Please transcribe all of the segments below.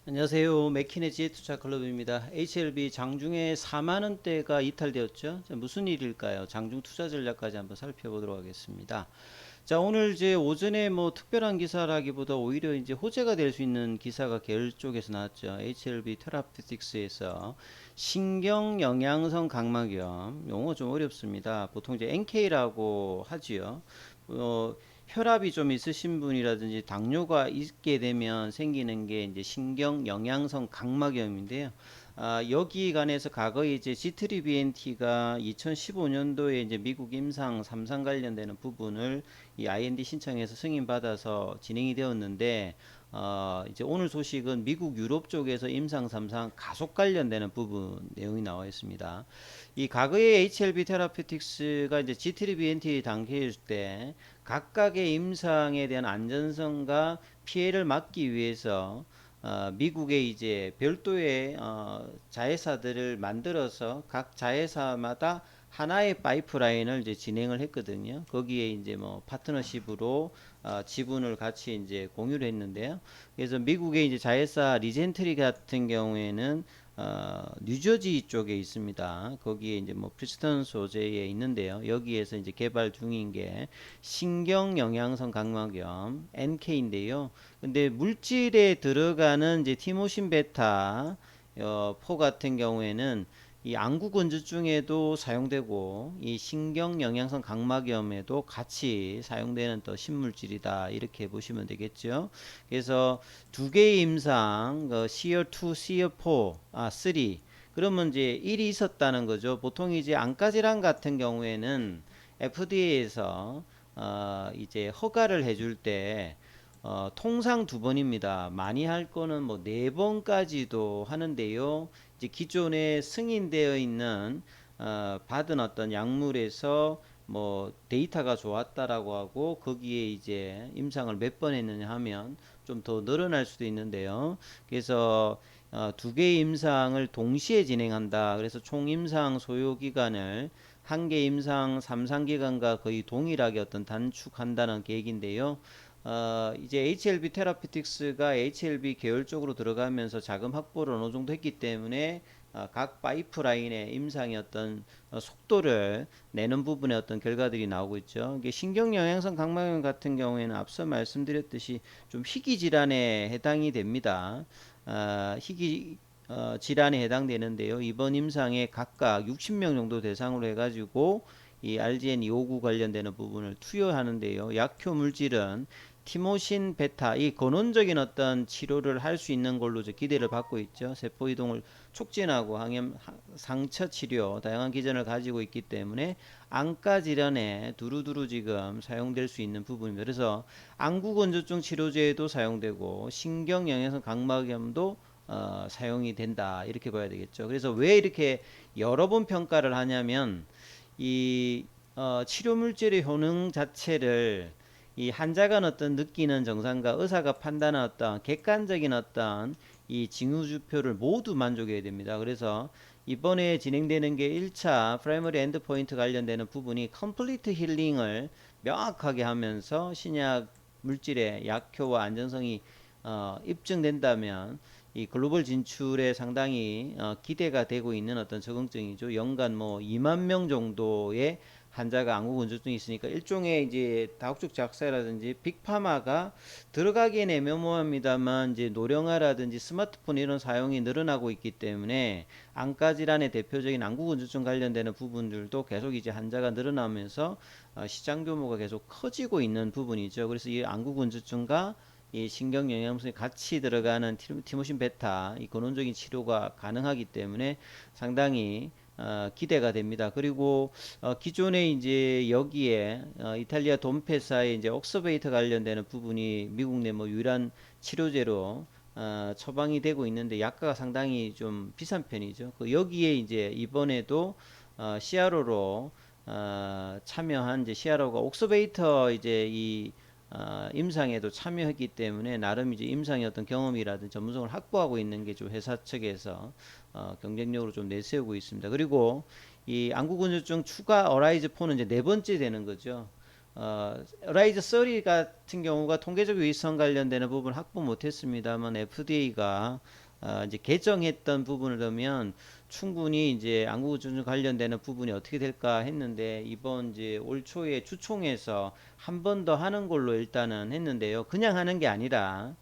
안녕하세요. 맥키네 지혜투자클럽입니다. HLB 장중에 4만원대가 이탈되었죠. 자, 무슨 일일까요? 장중 투자 전략까지 한번 살펴보도록 하겠습니다. 자, 오늘 이제 오전에 뭐 특별한 기사라기보다 오히려 이제 호재가 될 수 있는 기사가 계열 쪽에서 나왔죠. HLB 테라피틱스에서 신경 영양성 각막염, 용어 좀 어렵습니다. 보통 이제 NK라고 하지요. 혈압이 좀 있으신 분이라든지 당뇨가 있게 되면 생기는 게 이제 신경 영양성 각막염인데요. 여기 관해서 과거에 이제 G3BNT가 2015년도에 이제 미국 임상 3상 관련되는 부분을 이 IND 신청해서 승인받아서 진행이 되었는데, 이제 오늘 소식은 미국 유럽 쪽에서 임상 3상 가속 관련되는 부분 내용이 나와 있습니다. 이 과거의 HLB 테라피틱스가 이제 G3BNT 단계일 때 각각의 임상에 대한 안전성과 피해를 막기 위해서 미국의 이제 별도의 자회사들을 만들어서 각 자회사마다 하나의 파이프라인을 이제 진행을 했거든요. 거기에 이제 뭐 파트너십으로 지분을 같이 이제 공유를 했는데요. 그래서 미국의 이제 자회사 리젠트리 같은 경우에는 뉴저지 쪽에 있습니다. 거기에 이제 뭐 프리스턴 소재에 있는데요. 여기에서 이제 개발 중인 게 신경 영양성 각막염 NK인데요. 근데 물질에 들어가는 이제 티모신 베타 포 같은 경우에는 이 안구건조증에도 사용되고 이 신경 영양성 각막염에도 같이 사용되는 또 신물질이다 이렇게 보시면 되겠죠. 그래서 두 개의 임상 CR2, CR4, 3 그러면 이제 1이 있었다는 거죠. 보통 이제 안과질환 같은 경우에는 FDA에서 이제 허가를 해줄 때 통상 두 번입니다. 많이 할 거는 뭐 네 번까지도 하는데요. 이제 기존에 승인되어 있는 받은 어떤 약물에서 뭐 데이터가 좋았다라고 하고 거기에 이제 임상을 몇 번 했느냐 하면 좀 더 늘어날 수도 있는데요. 그래서 두 개의 임상을 동시에 진행한다. 그래서 총 임상 소요 기간을 한 개 임상 3상 기간과 거의 동일하게 어떤 단축한다는 계획인데요. 이제 HLB 테라피틱스가 HLB 계열 쪽으로 들어가면서 자금 확보를 어느 정도 했기 때문에 각 파이프라인의 임상의 어떤 속도를 내는 부분의 어떤 결과들이 나오고 있죠. 이게 신경영양성 각막염 같은 경우에는 앞서 말씀드렸듯이 좀 희귀 질환에 해당이 됩니다. 희귀 질환에 해당되는데요. 이번 임상에 각각 60명 정도 대상으로 해가지고 이 RGN259 관련되는 부분을 투여하는데요. 약효 물질은 티모신 베타, 이 근원적인 어떤 치료를 할 수 있는 걸로 기대를 받고 있죠. 세포 이동을 촉진하고 항염, 상처 치료, 다양한 기전을 가지고 있기 때문에 안과 질환에 두루두루 지금 사용될 수 있는 부분입니다. 그래서 안구건조증 치료제에도 사용되고 신경 영양성 각막염도 사용이 된다 이렇게 봐야 되겠죠. 그래서 왜 이렇게 여러 번 평가를 하냐면 이 치료 물질의 효능 자체를 이 환자가 어떤 느끼는 증상과 의사가 판단한 어떤 객관적인 어떤 이 징후주표를 모두 만족해야 됩니다. 그래서 이번에 진행되는 게 1차 프라이머리 엔드포인트 관련되는 부분이 컴플리트 힐링을 명확하게 하면서 신약 물질의 약효와 안전성이 입증된다면 이 글로벌 진출에 상당히 기대가 되고 있는 어떤 적응증이죠. 연간 뭐 2만 명 정도의 환자가 안구건조증이 있으니까 일종의 이제 다국적 작사라든지 빅파마가 들어가기엔 애매모호합니다만 이제 노령화라든지 스마트폰 이런 사용이 늘어나고 있기 때문에 안과 질환의 대표적인 안구건조증 관련되는 부분들도 계속 이제 환자가 늘어나면서 시장 규모가 계속 커지고 있는 부분이죠. 그래서 이 안구건조증과 이 신경영양소에 같이 들어가는 티모신 베타 이 근원적인 치료가 가능하기 때문에 상당히 기대가 됩니다. 그리고 기존에 이제 여기에 이탈리아 돈페사의 이제 옥서베이터 관련되는 부분이 미국 내 뭐 유일한 치료제로 처방이 되고 있는데 약가가 상당히 좀 비싼 편이죠. 그 여기에 이제 이번에도 CRO로 참여한 이제 CRO가 옥서베이터 이제 이 임상에도 참여했기 때문에 나름 이제 임상의 어떤 경험이라든지 전문성을 확보하고 있는 게 좀 회사 측에서 경쟁력으로 좀 내세우고 있습니다. 그리고 이 안구건조증 추가 어라이즈 4는 이제 네 번째 되는 거죠. 라이즈 30 같은 경우가 통계적 유의성 관련되는 부분 확보 못했습니다만 FDA가 이제 개정했던 부분을 보면 충분히 이제 안구우주증 관련되는 부분이 어떻게 될까 했는데 이번 이제 올 초에 주총에서 한 번 더 하는 걸로 일단은 했는데요. 그냥 하는 게 아니라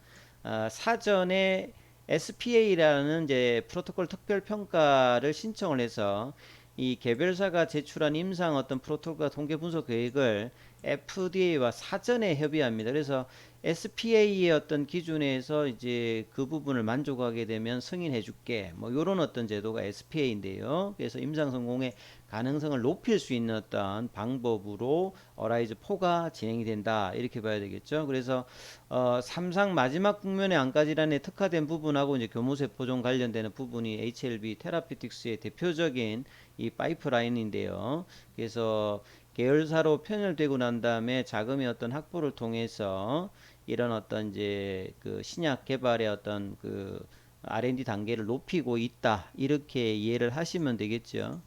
사전에 SPA라는 이제 프로토콜 특별 평가를 신청을 해서 이 개별사가 제출한 임상 어떤 프로토콜과 통계 분석 계획을 FDA와 사전에 협의합니다. 그래서 SPA의 어떤 기준에서 이제 그 부분을 만족하게 되면 승인해 줄게. 뭐 요런 어떤 제도가 SPA인데요. 그래서 임상 성공의 가능성을 높일 수 있는 어떤 방법으로 어라이즈 4가 진행이 된다. 이렇게 봐야 되겠죠. 그래서 3상 마지막 국면의 안과 질환에 특화된 부분하고 이제 교무세포종 관련되는 부분이 HLB 테라피틱스의 대표적인 이 파이프라인인데요. 그래서 계열사로 편열되고 난 다음에 자금의 어떤 확보를 통해서 이런 어떤 이제 그 신약 개발의 어떤 그 R&D 단계를 높이고 있다. 이렇게 이해를 하시면 되겠죠.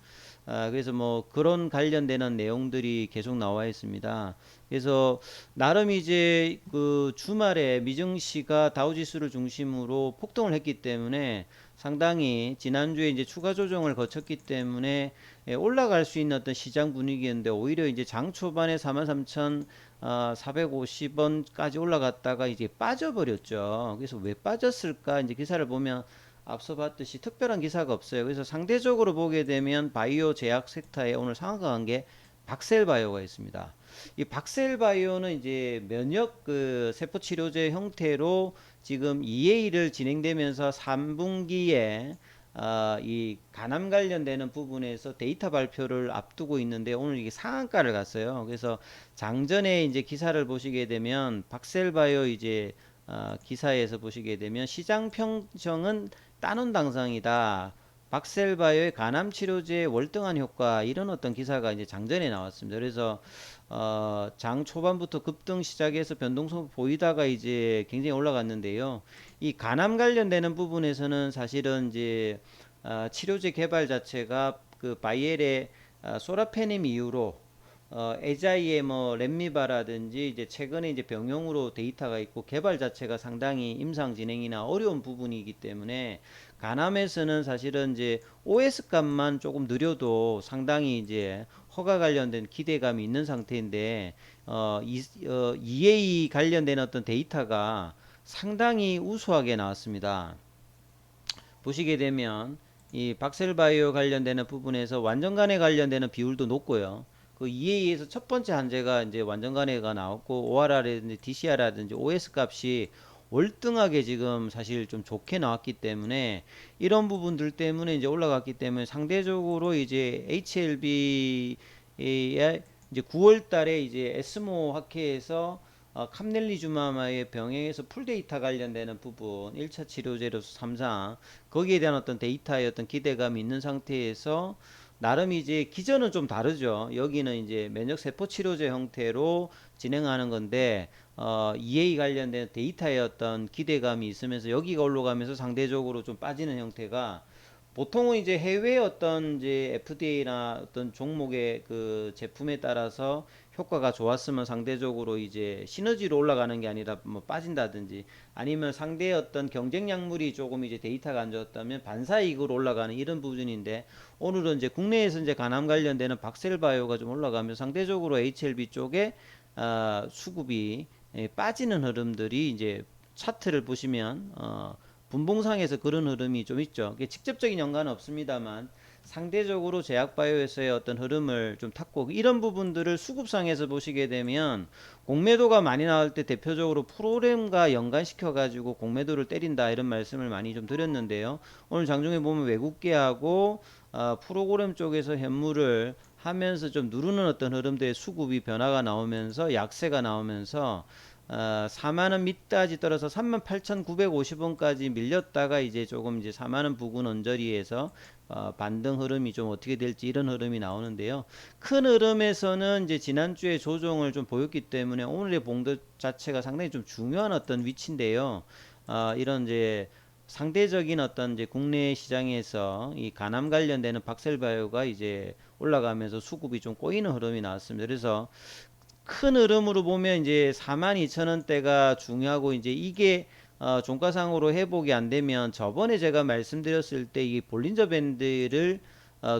그래서 뭐 그런 관련되는 내용들이 계속 나와 있습니다. 그래서 나름 이제 그 주말에 미증시가 다우지수를 중심으로 폭등을 했기 때문에 상당히 지난주에 이제 추가 조정을 거쳤기 때문에 올라갈 수 있는 어떤 시장 분위기였는데 오히려 이제 장 초반에 43,450원까지 올라갔다가 이제 빠져버렸죠. 그래서 왜 빠졌을까? 이제 기사를 보면 앞서 봤듯이 특별한 기사가 없어요. 그래서 상대적으로 보게 되면 바이오 제약 섹터에 오늘 상한가한 게 박셀바이오가 있습니다. 이 박셀바이오는 이제 면역 그 세포 치료제 형태로 지금 EA를 진행되면서 3분기에 이 간암 관련되는 부분에서 데이터 발표를 앞두고 있는데 오늘 이게 상한가를 갔어요. 그래서 장전에 이제 기사를 보시게 되면 박셀바이오 이제 기사에서 보시게 되면 시장 평정은 따놓은 당상이다. 박셀바이오의 간암 치료제의 월등한 효과 이런 어떤 기사가 이제 장전에 나왔습니다. 그래서 장 초반부터 급등 시작해서 변동성 보이다가 이제 굉장히 올라갔는데요. 이 간암 관련되는 부분에서는 사실은 이제 치료제 개발 자체가 그 바이엘의 소라페님 이후로 에자이의 뭐 렛미바라든지 이제 최근에 이제 병용으로 데이터가 있고 개발 자체가 상당히 임상 진행이나 어려운 부분이기 때문에 간암에서는 사실은 이제 OS 값만 조금 느려도 상당히 이제 허가 관련된 기대감이 있는 상태인데 EA 관련된 어떤 데이터가 상당히 우수하게 나왔습니다. 보시게 되면 이 박셀바이오 관련되는 부분에서 완전간에 관련되는 비율도 높고요. 그 EA에서 첫 번째 한제가 이제 완전간에가 나왔고 ORR이라든지 DCR라든지 OS 값이 월등하게 지금 사실 좀 좋게 나왔기 때문에 이런 부분들 때문에 이제 올라갔기 때문에 상대적으로 이제 HLB의 이제 9월 달에 이제 에스모 학회에서 캄넬리주마마의 병행에서 풀데이터 관련되는 부분 1차 치료제로서 3상 거기에 대한 어떤 데이터의 어떤 기대감이 있는 상태에서 나름 이제 기전은 좀 다르죠. 여기는 이제 면역 세포 치료제 형태로 진행하는 건데 EA 관련된 데이터의 어떤 기대감이 있으면서 여기가 올라가면서 상대적으로 좀 빠지는 형태가 보통은 이제 해외 어떤 이제 FDA나 어떤 종목의 그 제품에 따라서 효과가 좋았으면 상대적으로 이제 시너지로 올라가는 게 아니라 뭐 빠진다든지 아니면 상대의 어떤 경쟁 약물이 조금 이제 데이터가 안 좋았다면 반사이익으로 올라가는 이런 부분인데 오늘은 이제 국내에서 이제 간암 관련되는 박셀바이오가 좀 올라가면 상대적으로 HLB 쪽에 수급이 빠지는 흐름들이 이제 차트를 보시면 분봉상에서 그런 흐름이 좀 있죠. 직접적인 연관은 없습니다만 상대적으로 제약바이오에서의 어떤 흐름을 좀 탔고 이런 부분들을 수급상에서 보시게 되면 공매도가 많이 나올 때 대표적으로 프로그램과 연관시켜 가지고 공매도를 때린다 이런 말씀을 많이 좀 드렸는데요. 오늘 장중에 보면 외국계하고 프로그램 쪽에서 현물을 하면서 좀 누르는 어떤 흐름들의 수급이 변화가 나오면서 약세가 나오면서 4만원 밑까지 떨어서 38,950원까지 밀렸다가 이제 조금 이제 4만원 부근 언저리에서 반등 흐름이 좀 어떻게 될지 이런 흐름이 나오는데요. 큰 흐름에서는 이제 지난주에 조정을 좀 보였기 때문에 오늘의 봉도 자체가 상당히 좀 중요한 어떤 위치인데요. 이런 이제 상대적인 어떤 이제 국내 시장에서 이 간암 관련되는 박셀바이오가 이제 올라가면서 수급이 좀 꼬이는 흐름이 나왔습니다. 그래서 큰 흐름으로 보면 이제 42,000원대가 중요하고 이제 이게 종가상으로 회복이 안 되면 저번에 제가 말씀드렸을 때 이 볼린저 밴드를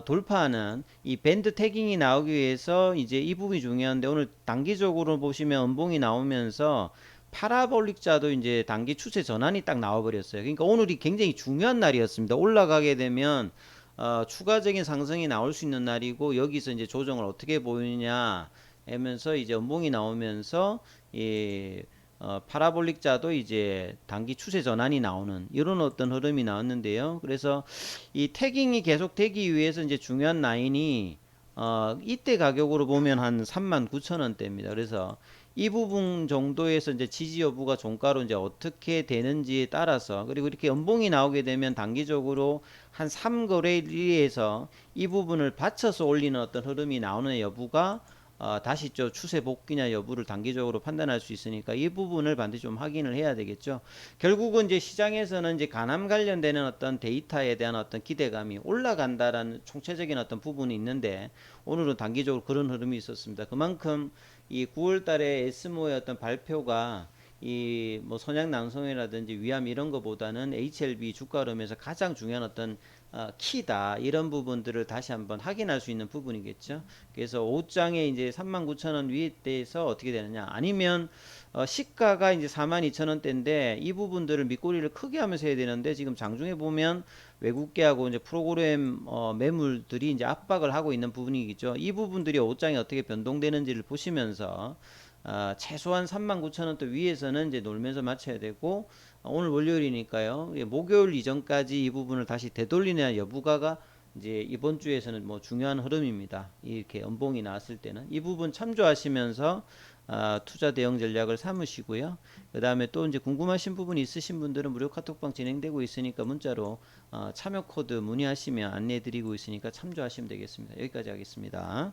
돌파하는 이 밴드 태깅이 나오기 위해서 이제 이 부분이 중요한데 오늘 단기적으로 보시면 음봉이 나오면서 파라볼릭자도 이제 단기 추세 전환이 딱 나와버렸어요. 그러니까 오늘이 굉장히 중요한 날이었습니다. 올라가게 되면 추가적인 상승이 나올 수 있는 날이고 여기서 이제 조정을 어떻게 보이냐 하면서 이제 음봉이 나오면서 이 파라볼릭자도 이제 단기 추세 전환이 나오는 이런 어떤 흐름이 나왔는데요. 그래서 이 태깅이 계속 되기 위해서 이제 중요한 라인이 이때 가격으로 보면 한 39,000원대입니다. 그래서 이 부분 정도에서 이제 지지 여부가 종가로 이제 어떻게 되는지에 따라서 그리고 이렇게 연봉이 나오게 되면 단기적으로 한 3거래일에서 이 부분을 받쳐서 올리는 어떤 흐름이 나오는 여부가 다시 좀 추세 복귀냐 여부를 단기적으로 판단할 수 있으니까 이 부분을 반드시 좀 확인을 해야 되겠죠. 결국은 이제 시장에서는 이제 간암 관련되는 어떤 데이터에 대한 어떤 기대감이 올라간다라는 총체적인 어떤 부분이 있는데 오늘은 단기적으로 그런 흐름이 있었습니다. 그만큼 이 9월 달에 에스모의 어떤 발표가 이 뭐 선약 낭송이라든지 위암 이런 거보다는 HLB 주가 흐름에서 가장 중요한 어떤 키다 이런 부분들을 다시 한번 확인할 수 있는 부분이겠죠. 그래서 5장에 이제 39,000원 위에 대해서 어떻게 되느냐 아니면 시가가 이제 42,000원대인데 이 부분들을 밑꼬리를 크게 하면서 해야 되는데 지금 장중에 보면 외국계하고 이제 프로그램 매물들이 이제 압박을 하고 있는 부분이겠죠. 이 부분들이 5장에 어떻게 변동되는지를 보시면서 최소한 39,000원대 위에서는 이제 놀면서 맞춰야 되고 오늘 월요일이니까요. 목요일 이전까지 이 부분을 다시 되돌리냐 여부가가 이제 이번 주에서는 뭐 중요한 흐름입니다. 이렇게 연봉이 나왔을 때는 이 부분 참조하시면서 투자 대응 전략을 삼으시고요. 그 다음에 또 이제 궁금하신 부분이 있으신 분들은 무료 카톡방 진행되고 있으니까 문자로 참여 코드 문의하시면 안내해 드리고 있으니까 참조하시면 되겠습니다. 여기까지 하겠습니다.